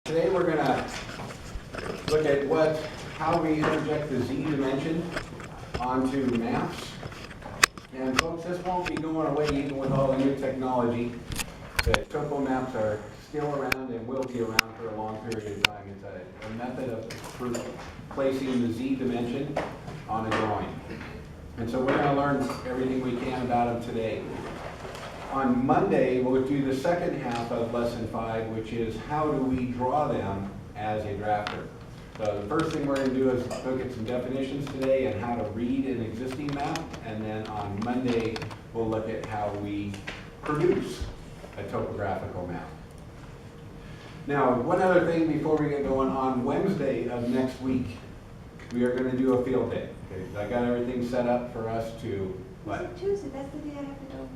Today we're going to look at how we interject the Z dimension onto maps. And folks, this won't be going away even with all the new technology. The topo maps are still around and will be around for a long period of time. It's a method of placing the Z dimension on a drawing. And so we're going to learn everything we can about them today. On Monday, we'll do the second half of Lesson 5, which is how do we draw them as a drafter. So the first thing we're going to do is look at some definitions today and how to read an existing map. And then on Monday, we'll look at how we produce a topographical map. Now, one other thing before we get going, on Wednesday of next week, we are going to do a field day. Okay, I got everything set up for us to, Is it Tuesday? That's the day I have to go.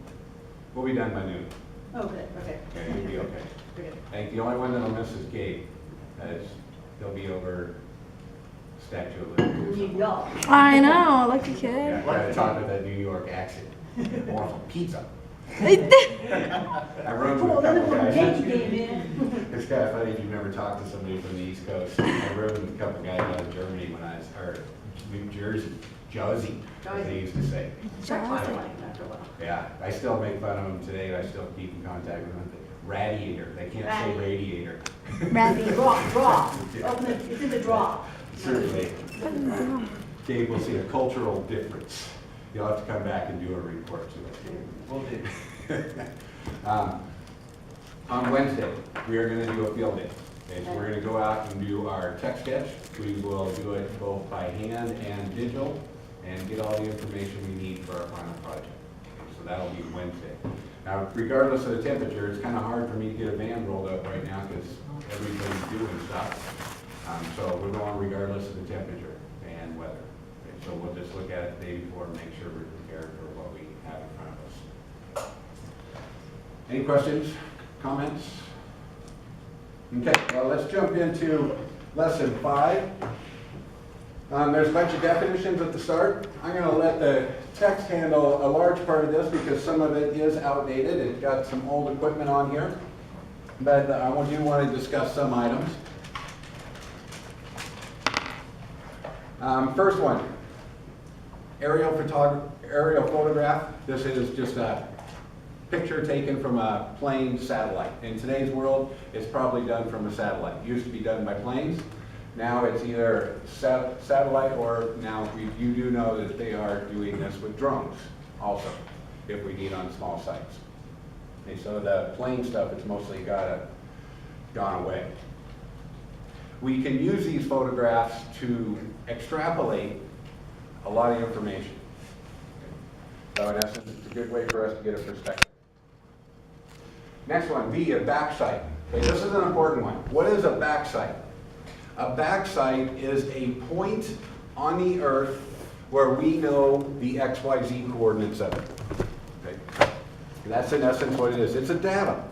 we'll be done by noon. Oh, good, okay. Okay, you'll be okay. Good. I think the only one that'll miss is Gabe, as he'll be over Statue of Liberty. New York. I know, lucky Yeah, kid. gotta talk with a New York accent. I want some pizza. I rode with Oh, a then couple the guys. Yankee game in. It's kind of funny if you've never talked to somebody from the East Coast. I rode with a couple guys out of Germany when I was, or New Jersey, Jersey, as they used to say. Start talking like that after a while. Yeah, I still make fun of them today. I still keep in contact with them. Radiator. They can't say radiator. Rabbit. Draw. Open it, it's in the draw. Certainly. Gabe will see a cultural difference. You'll have to come back and do a report to us. Will do. On Wednesday, we are going to do a field day. Okay, so we're going to go out and do our tech sketch. We will do it both by hand and digital and get all the information we need for our final project. Okay, so that'll be Wednesday. Now, regardless of the temperature, it's kind of hard for me to get a van rolled up right now because everybody's doing stuff. So we're going regardless of the temperature and weather. Okay, so we'll just look at it the day before and make sure we're prepared for what we have in front of us. Any questions, comments? Okay, well, let's jump into Lesson 5. There's a bunch of definitions at the start. I'm going to let the text handle a large part of this because some of it is outdated. It's got some old equipment on here. But I do want to discuss some items. First one, aerial photograph. This is just a picture taken from a plane satellite. In today's world, it's probably done from a satellite. It used to be done by planes. Now it's either satellite or now you do know that they are doing this with drones also, if we need on small sites. Okay, so the plane stuff, it's mostly gone away. We can use these photographs to extrapolate a lot of information. So in essence, it's a good way for us to get a perspective. Next one, B, a backsite. Okay, this is an important one. What is a backsite? A backsite is a point on the Earth where we know the XYZ coordinates of it. Okay? And that's in essence what it is. It's a datum.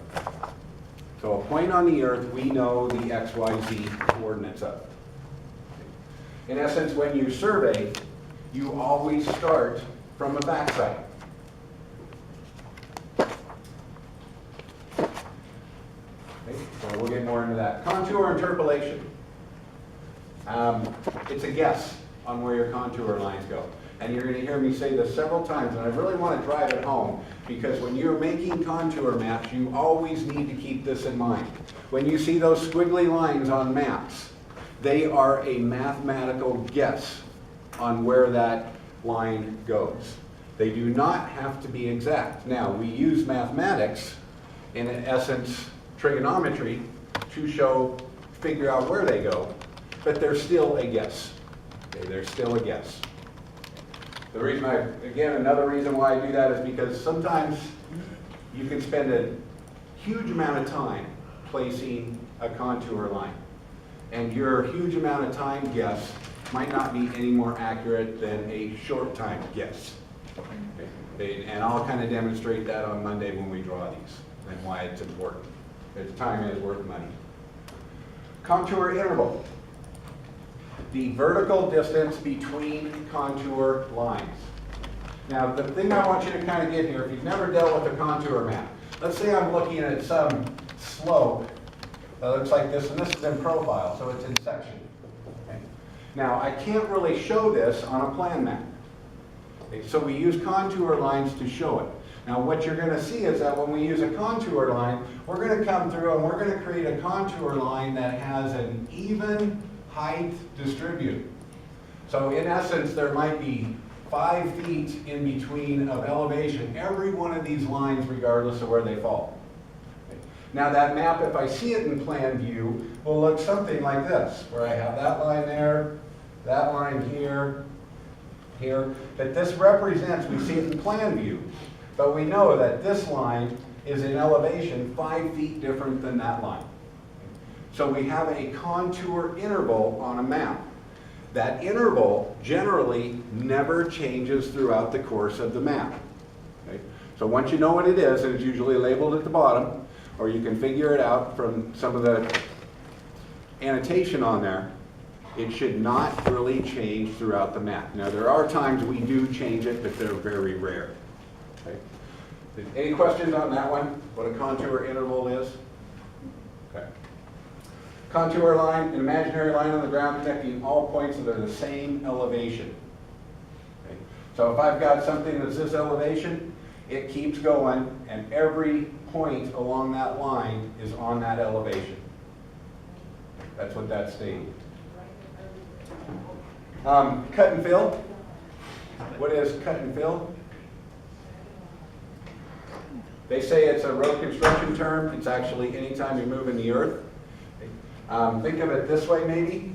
So a point on the Earth, we know the XYZ coordinates of. In essence, when you survey, you always start from a backside. Okay, so we'll get more into that. Contour interpolation. It's a guess on where your contour lines go. And you're going to hear me say this several times, and I really want to drive it home, because when you're making contour maps, you always need to keep this in mind. When you see those squiggly lines on maps, they are a mathematical guess on where that line goes. They do not have to be exact. Now, we use mathematics, in essence, trigonometry, to figure out where they go, but they're still a guess. Okay, they're still a guess. The reason another reason why I do that is because sometimes you can spend a huge amount of time placing a contour line. And your huge amount of time guess might not be any more accurate than a short time guess. Okay. And I'll kind of demonstrate that on Monday when we draw these and why it's important. Because time is worth money. Contour interval. The vertical distance between contour lines. Now, the thing I want you to kind of get here, if you've never dealt with a contour map, let's say I'm looking at some slope that looks like this, and this is in profile, so it's in section. Okay? Now, I can't really show this on a plan map. Okay, so we use contour lines to show it. Now, what you're going to see is that when we use a contour line, we're going to come through and we're going to create a contour line that has an even height distributed. So in essence, there might be 5 feet in between of elevation, every one of these lines, regardless of where they fall. Okay. Now that map, if I see it in plan view, will look something like this, where I have that line there, that line here, here. But this represents, we see it in plan view, but we know that this line is in elevation 5 feet different than that line. So we have a contour interval on a map. That interval generally never changes throughout the course of the map. Okay? So once you know what it is, and it's usually labeled at the bottom, or you can figure it out from some of the annotation on there, it should not really change throughout the map. Now there are times we do change it, but they're very rare. Okay? Any questions on that one? What a contour interval is? Okay. Contour line, an imaginary line on the ground connecting all points that are the same elevation. Okay. So if I've got something that's this elevation, it keeps going, and every point along that line is on that elevation. That's what that's stating. Cut and fill. What is cut and fill? They say it's a road construction term. It's actually anytime you're moving the earth. Think of it this way maybe.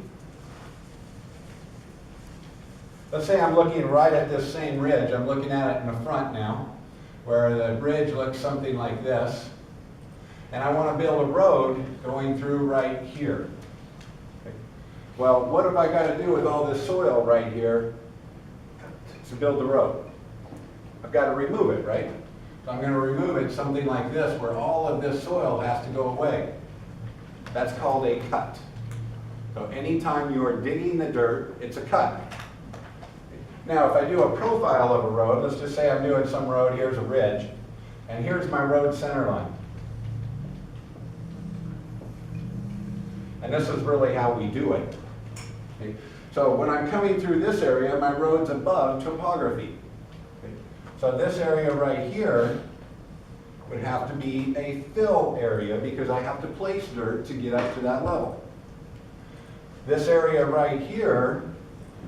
Let's say I'm looking right at this same ridge. I'm looking at it in the front now, where the bridge looks something like this. And I want to build a road going through right here. Okay. Well, what have I got to do with all this soil right here to build the road? I've got to remove it, right? So I'm going to remove it something like this, where all of this soil has to go away. That's called a cut. So anytime you are digging the dirt, it's a cut. Now, if I do a profile of a road, let's just say I'm doing some road, here's a ridge, and here's my road center line. And this is really how we do it. Okay. So when I'm coming through this area, my road's above topography. Okay. So this area right here would have to be a fill area because I have to place dirt to get up to that level. This area right here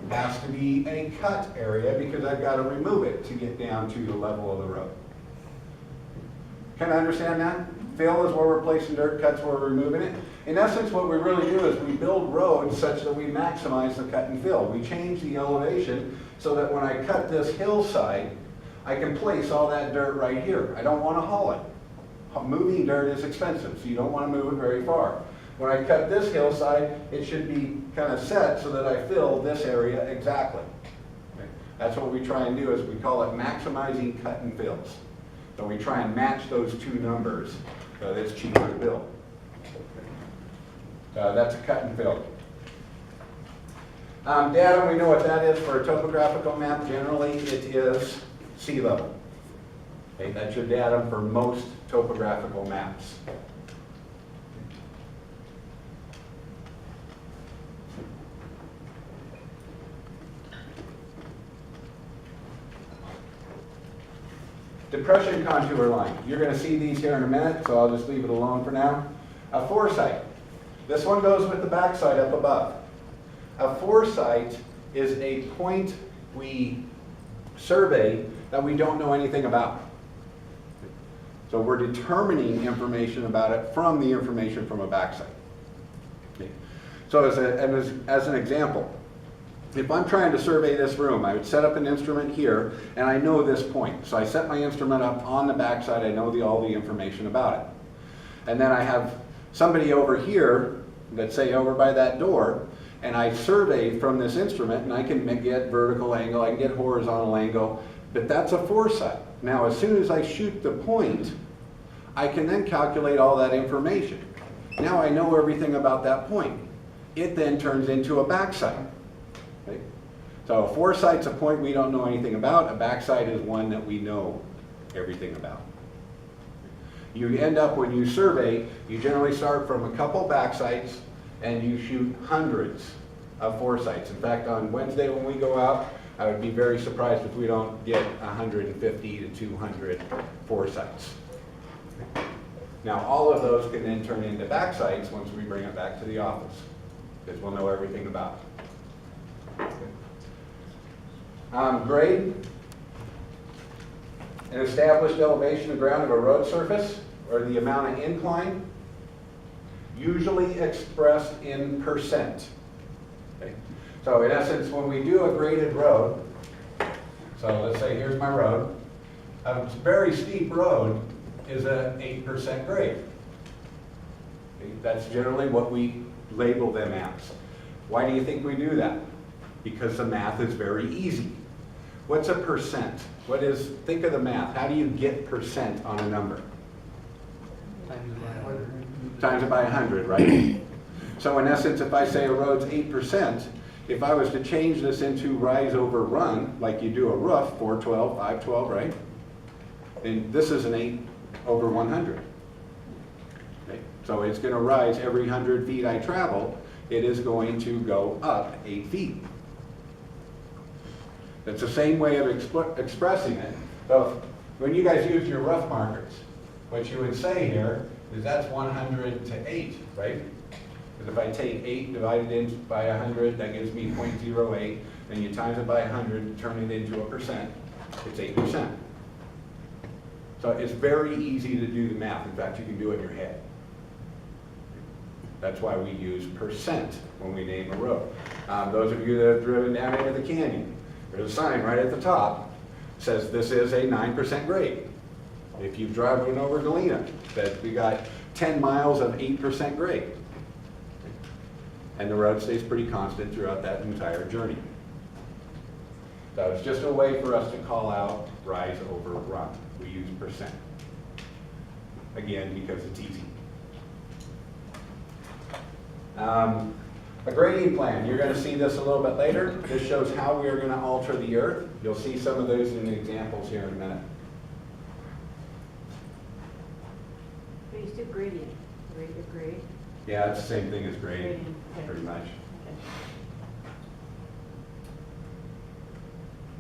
has to be a cut area because I've got to remove it to get down to the level of the road. Can I understand that? Fill is where we're placing dirt, cut's where we're removing it. In essence, what we really do is we build roads such that we maximize the cut and fill. We change the elevation so that when I cut this hillside, I can place all that dirt right here. I don't want to haul it. Moving dirt is expensive, so you don't want to move it very far. When I cut this hillside, it should be kind of set so that I fill this area exactly. Okay. That's what we try and do, is we call it maximizing cut and fills. So we try and match those two numbers so that it's cheaper to build. That's a cut and fill. Data, we know what that is for a topographical map. Generally, it is sea level. Okay, that's your datum for most topographical maps. Depression contour line. You're going to see these here in a minute, so I'll just leave it alone for now. A foresight. This one goes with the backside up above. A foresight is a point we survey that we don't know anything about. So we're determining information about it from the information from a backside. Okay. So as an example, if I'm trying to survey this room, I would set up an instrument here, and I know this point. So I set my instrument up on the backside, I know all the information about it. And then I have somebody over here, let's say over by that door, and I survey from this instrument, and I can get vertical angle, I can get horizontal angle, but that's a foresight. Now, as soon as I shoot the point, I can then calculate all that information. Now I know everything about that point. It then turns into a backside. Okay? So a foresight's a point we don't know anything about. A backside is one that we know everything about. You end up, when you survey, you generally start from a couple back sites and you shoot hundreds of foresights. In fact, on Wednesday when we go out, I would be very surprised if we don't get 150 to 200 foresights. Now, all of those can then turn into back sites once we bring it back to the office, because we'll know everything about it. Grade. An established elevation of ground of a road surface, or the amount of incline, usually expressed in percent. Okay? So in essence, when we do a graded road, so let's say here's my road, a very steep road is an 8% grade. Okay? That's generally what we label them as. Why do you think we do that? Because the math is very easy. What's a percent? Think of the math. How do you get percent on a number? Times it by 100, right? So in essence, if I say a road's 8%, if I was to change this into rise over run, like you do a roof, 412, 512, right? Then this is an 8 over 100. Okay? So it's going to rise every 100 feet I travel. It is going to go up 8 feet. It's the same way of expressing it. So when you guys use your rough markers, what you would say here is that's 100 to 8, right? Because if I take 8 divided in by 100, that gives me 0.08. Then you times it by 100, turn it into a percent. It's 8%. So it's very easy to do the math. In fact, you can do it in your head. That's why we use percent when we name a road. Those of you that have driven down into the canyon, there's a sign right at the top that says this is a 9% grade. If you've driven over Galena, that we got 10 miles of 8% grade. And the road stays pretty constant throughout that entire journey. So it's just a way for us to call out rise over run. We use percent. Again, because it's easy. A grading plan, you're going to see this a little bit later. This shows how we are going to alter the earth. You'll see some of those in the examples here in a minute. But you still gradient, grade. Yeah, it's the same thing as grading, Grading, okay. pretty much.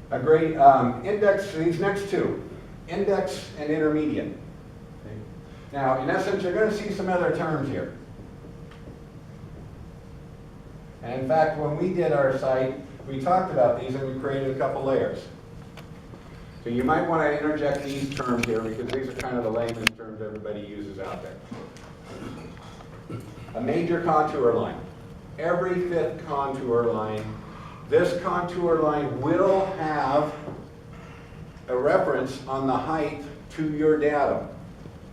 Okay. A grade index, these next two, index and intermediate. Okay. Now, in essence, you're going to see some other terms here. And in fact, when we did our site, we talked about these and we created a couple layers. So you might want to interject these terms here because these are kind of the layman's terms everybody uses out there. A major contour line. Every fifth contour line, this contour line will have a reference on the height to your datum,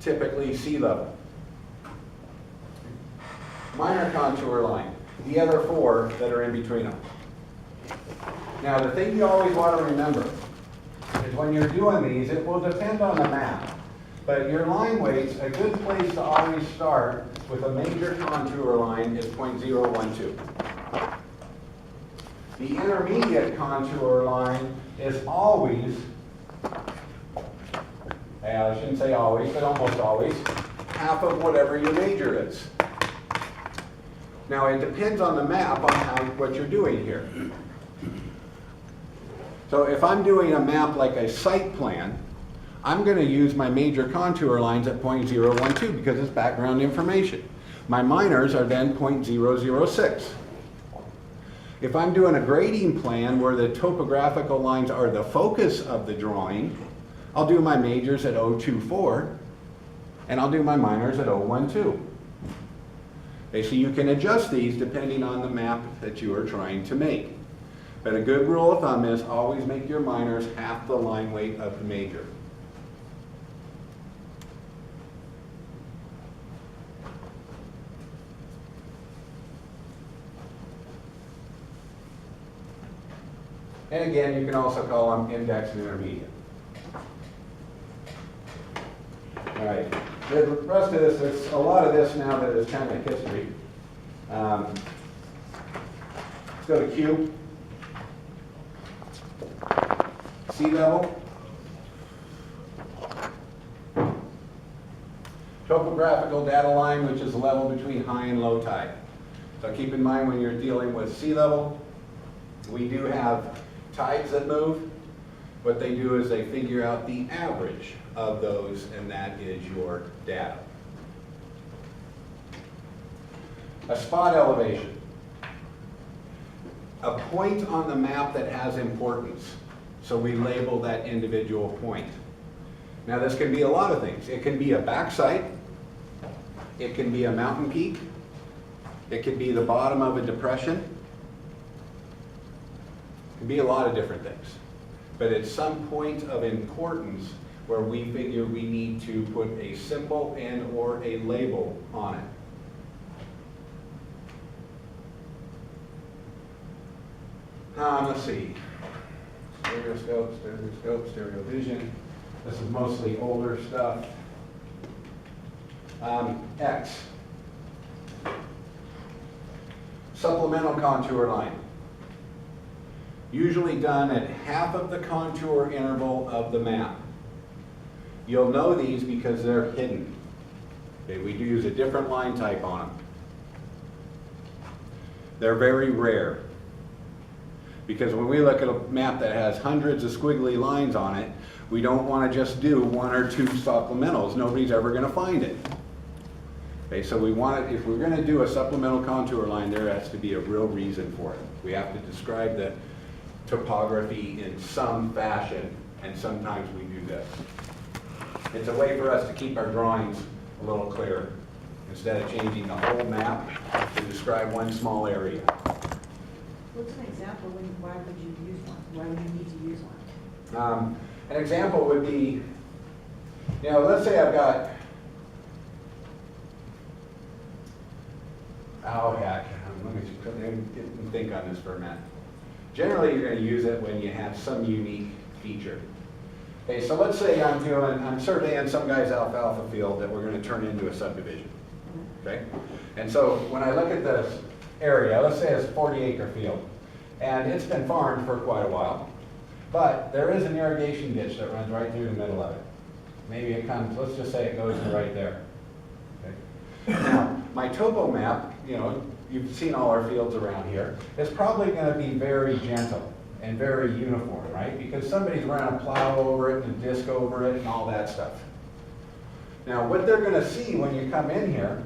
typically sea level. Minor contour line. The other four that are in between them. Now, the thing you always want to remember is when you're doing these, it will depend on the map. But your line weights, a good place to always start with a major contour line is 0.012. The intermediate contour line is always, I shouldn't say always, but almost always, half of whatever your major is. Now, it depends on the map on what you're doing here. So if I'm doing a map like a site plan, I'm going to use my major contour lines at 0.012 because it's background information. My minors are then 0.006. If I'm doing a grading plan where the topographical lines are the focus of the drawing, I'll do my majors at 0.24 and I'll do my minors at 0.12. Okay, so you can adjust these depending on the map that you are trying to make. But a good rule of thumb is always make your minors half the line weight of the major. And again, you can also call them index and intermediate. All right. The rest of this, there's a lot of this now that is kind of history. Let's go to Q. Sea level. Topographical data line, which is the level between high and low tide. So keep in mind when you're dealing with sea level, we do have tides that move. What they do is they figure out the average of those, and that is your data. A spot elevation. A point on the map that has importance. So we label that individual point. Now this can be a lot of things. It can be a backside. It can be a mountain peak. It could be the bottom of a depression. It can be a lot of different things. But it's some point of importance where we figure we need to put a symbol and or a label on it. Let's see. Stereoscope, stereo vision. This is mostly older stuff. X. Supplemental contour line. Usually done at half of the contour interval of the map. You'll know these because they're hidden. Okay, we do use a different line type on them. They're very rare. Because when we look at a map that has hundreds of squiggly lines on it, we don't want to just do one or two supplementals. Nobody's ever going to find it. Okay, so we want it, if we're going to do a supplemental contour line, there has to be a real reason for it. We have to describe the topography in some fashion, and sometimes we do this. It's a way for us to keep our drawings a little clearer, instead of changing the whole map to describe one small area. What's an example? Why would you use one? Why would you need to use one? An example would be, let's say I've got, let me think on this for a minute. Generally, you're going to use it when you have some unique feature. Okay, so let's say I'm surveying some guy's alfalfa field that we're going to turn into a subdivision. Okay, and so when I look at this area, let's say it's a 40-acre field, and it's been farmed for quite a while, but there is an irrigation ditch that runs right through the middle of it. Maybe it comes, let's just say it goes to right there. Okay. Now, my topo map, you've seen all our fields around here, is probably going to be very gentle and very uniform, right? Because somebody's running a plow over it and a disc over it and all that stuff. Now, what they're going to see when you come in here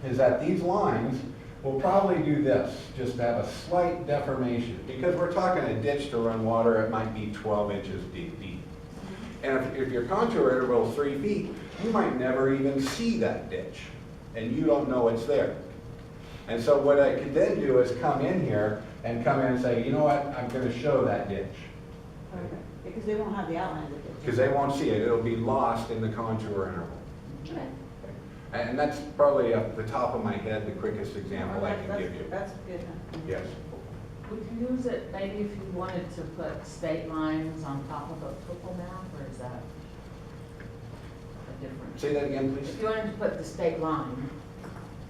is that these lines will probably do this, just have a slight deformation. Because we're talking a ditch to run water, it might be 12 inches deep. And if your contour interval is 3 feet, you might never even see that ditch, and you don't know it's there. And so what I could then do is come in here and come in and say, you know what, I'm going to show that ditch. Okay. Because they won't have the outline of the ditch. Because they won't see it, it'll be lost in the contour interval. Okay. And that's probably off the top of my head, the quickest example I can give you. That's good. Yes. Would you use it maybe if you wanted to put state lines on top of a topo map, or is that a different? Say that again, please. If you wanted to put the state line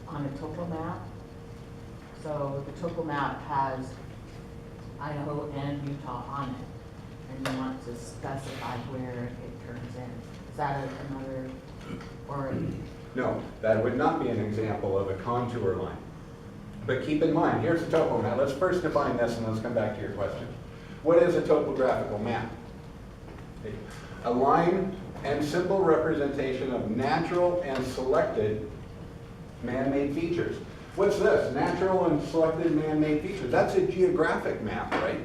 on a topo map, so the topo map has Idaho and Utah on it, and you want to specify where it turns in. Is that another, or? No, that would not be an example of a contour line. But keep in mind, here's a topo map. Let's first define this and let's come back to your question. What is a topographical map? A line and simple representation of natural and selected man-made features. What's this? Natural and selected man-made features. That's a geographic map, right?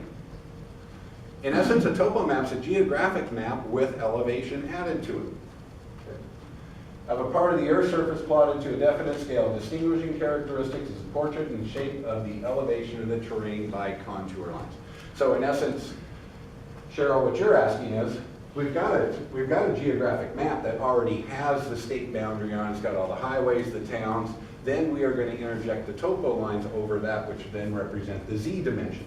In essence, a topo map's a geographic map with elevation added to it. Of a part of the Earth's surface plotted to a definite scale, distinguishing characteristics is the portrait and shape of the elevation of the terrain by contour lines. So in essence, Cheryl, what you're asking is, we've got a geographic map that already has the state boundary on it. It's got all the highways, the towns. Then we are going to interject the topo lines over that, which then represent the Z dimension.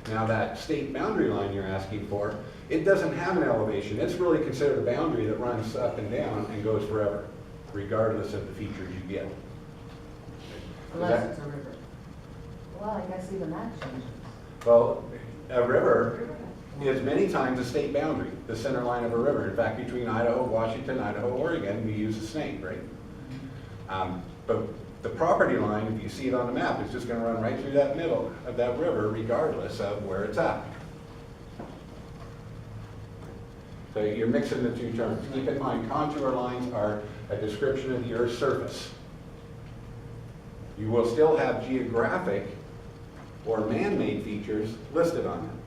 Now that state boundary line you're asking for, it doesn't have an elevation. It's really considered a boundary that runs up and down and goes forever, regardless of the features you get. Unless it's a river. Well, I guess even that changes. Well, a river is many times a state boundary, the center line of a river. In fact, between Idaho, Washington, Idaho, Oregon, we use a snake, right? But the property line, if you see it on the map, is just gonna run right through that middle of that river regardless of where it's at. So you're mixing the two terms. Keep in mind, contour lines are a description of the Earth's surface. You will still have geographic or man-made features listed on them.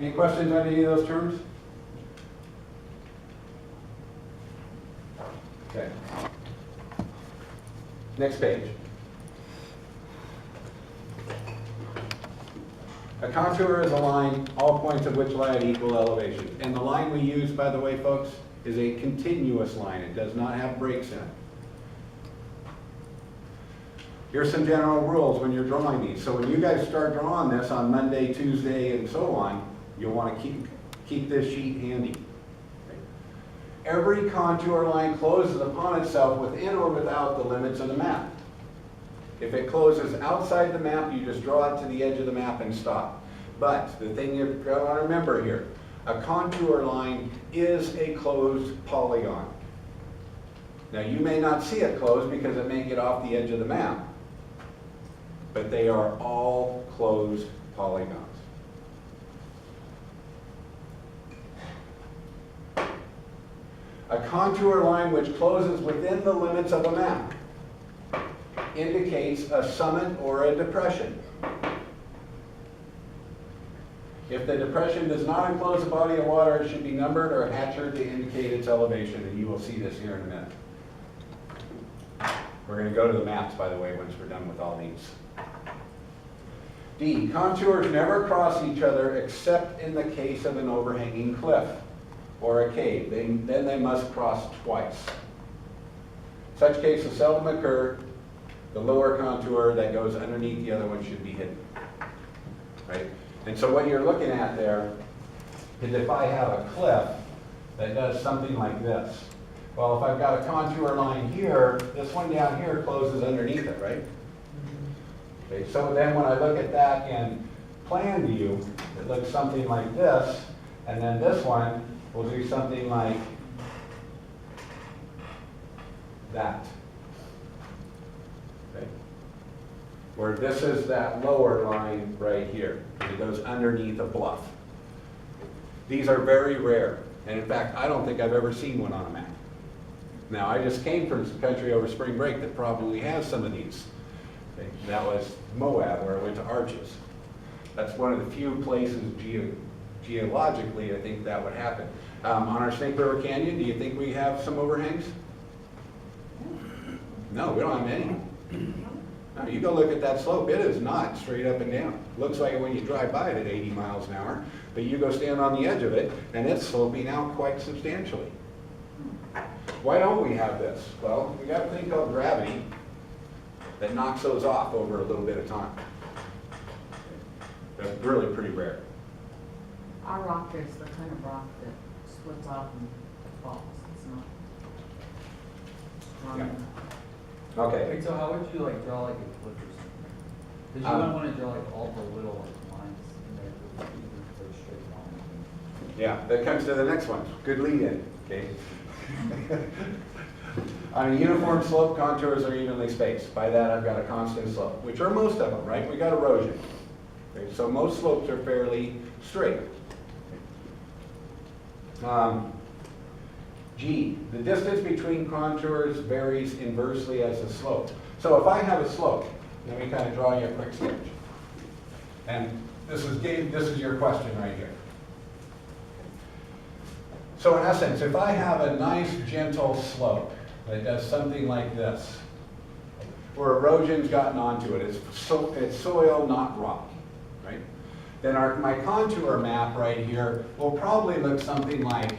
Any questions on any of those terms? Okay. Next page. A contour is a line, all points of which lie at equal elevation. And the line we use, by the way, folks, is a continuous line. It does not have breaks in it. Here's some general rules when you're drawing these. So when you guys start drawing this on Monday, Tuesday, and so on, you'll want to keep this sheet handy. Every contour line closes upon itself within or without the limits of the map. If it closes outside the map, you just draw it to the edge of the map and stop. But the thing you've got to remember here, a contour line is a closed polygon. Now you may not see it closed because it may get off the edge of the map, but they are all closed polygons. A contour line which closes within the limits of a map indicates a summit or a depression. If the depression does not enclose a body of water, it should be numbered or hatchered to indicate its elevation, and you will see this here in a minute. We're going to go to the maps, by the way, once we're done with all these. D, contours never cross each other except in the case of an overhanging cliff or a cave. Then they must cross twice. Such cases seldom occur. The lower contour that goes underneath the other one should be hidden, right? And so what you're looking at there is if I have a cliff that does something like this. Well, if I've got a contour line here, this one down here closes underneath it, right? Okay, so then when I look at that in plan view, it looks something like this, and then this one will do something like that. Okay. Where this is that lower line right here. It goes underneath a bluff. These are very rare. And in fact, I don't think I've ever seen one on a map. Now, I just came from some country over spring break that probably has some of these. Okay. That was Moab, where I went to Arches. That's one of the few places geologically I think that would happen. On our Snake River Canyon, do you think we have some overhangs? No, we don't have any. No, you go look at that slope, it is not straight up and down. Looks like it when you drive by it at 80 miles an hour, but you go stand on the edge of it, and it's sloping out quite substantially. Why don't we have this? Well, we got a thing called gravity that knocks those off over a little bit of time. That's really pretty rare. Our rock is the kind of rock that splits off and falls. It's not strong Yeah. enough. Okay. Wait, so how would you like draw like a cliff or something? Because you wouldn't want to draw like all the little like, lines in there that would be for a straight line. Yeah, that comes to the next one. Good lead in, okay? On a uniform slope, contours are evenly spaced. By that, I've got a constant slope, which are most of them, right? We got erosion. Okay, so most slopes are fairly straight. G, the distance between contours varies inversely as the slope. So if I have a slope, let me kind of draw you a quick sketch. And this is your question right here. So in essence, if I have a nice gentle slope that does something like this, where erosion's gotten onto it, it's soil, not rock, right? Then my contour map right here will probably look something like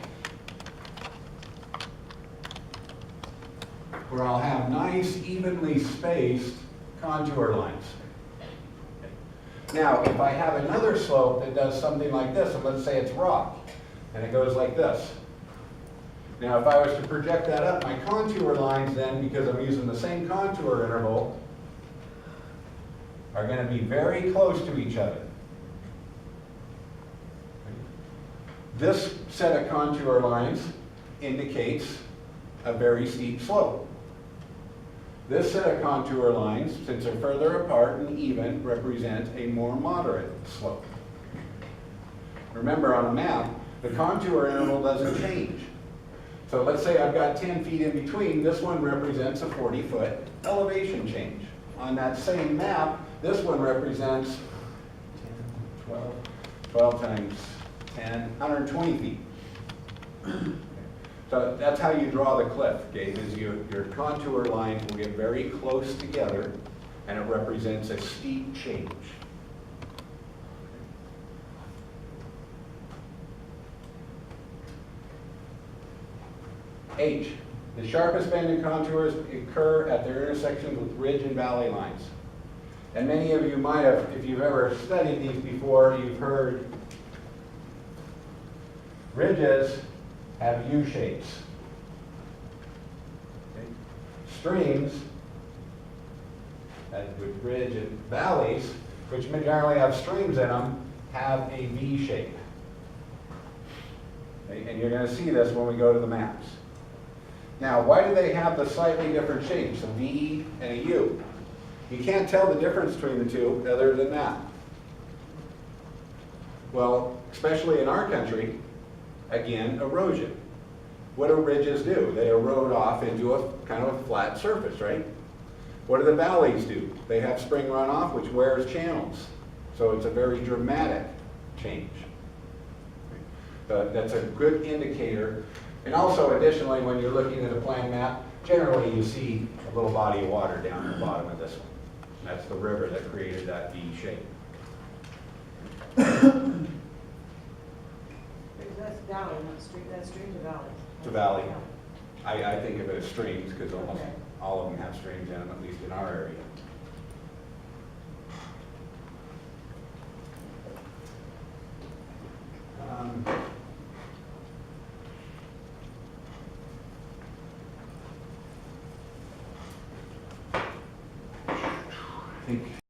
where I'll have nice, evenly spaced contour lines. Now, if I have another slope that does something like this, and let's say it's rock, and it goes like this. Now, if I was to project that up, my contour lines then, because I'm using the same contour interval, are going to be very close to each other. This set of contour lines indicates a very steep slope. This set of contour lines, since they're further apart and even, represent a more moderate slope. Remember, on a map, the contour interval doesn't change. So let's say I've got 10 feet in between, this one represents a 40-foot elevation change. On that same map, this one represents 12 times 10, 120 feet. So that's how you draw the cliff, Gabe, is your contour lines will get very close together and it represents a steep change. H, the sharpest bend and contours occur at their intersections with ridge and valley lines. And many of you might have, if you've ever studied these before, you've heard ridges have U shapes. Okay. Streams, as with ridge and valleys, which generally have streams in them, have a V shape. Okay. And you're going to see this when we go to the maps. Now, why do they have the slightly different shapes, a V and a U? You can't tell the difference between the two other than that. Well, especially in our country, again, erosion. What do ridges do? They erode off into a kind of a flat surface, right? What do the valleys do? They have spring runoff, which wears channels. So it's a very dramatic change. That's a good indicator. And also, additionally, when you're looking at a plan map, generally you see a little body of water down at the bottom of this one. That's the river that created that V shape. Because that's valley, not stream, that's stream to valley. It's a valley. Yeah. I think of it as streams because almost Okay. all of them have streams in them, at least in our area. I think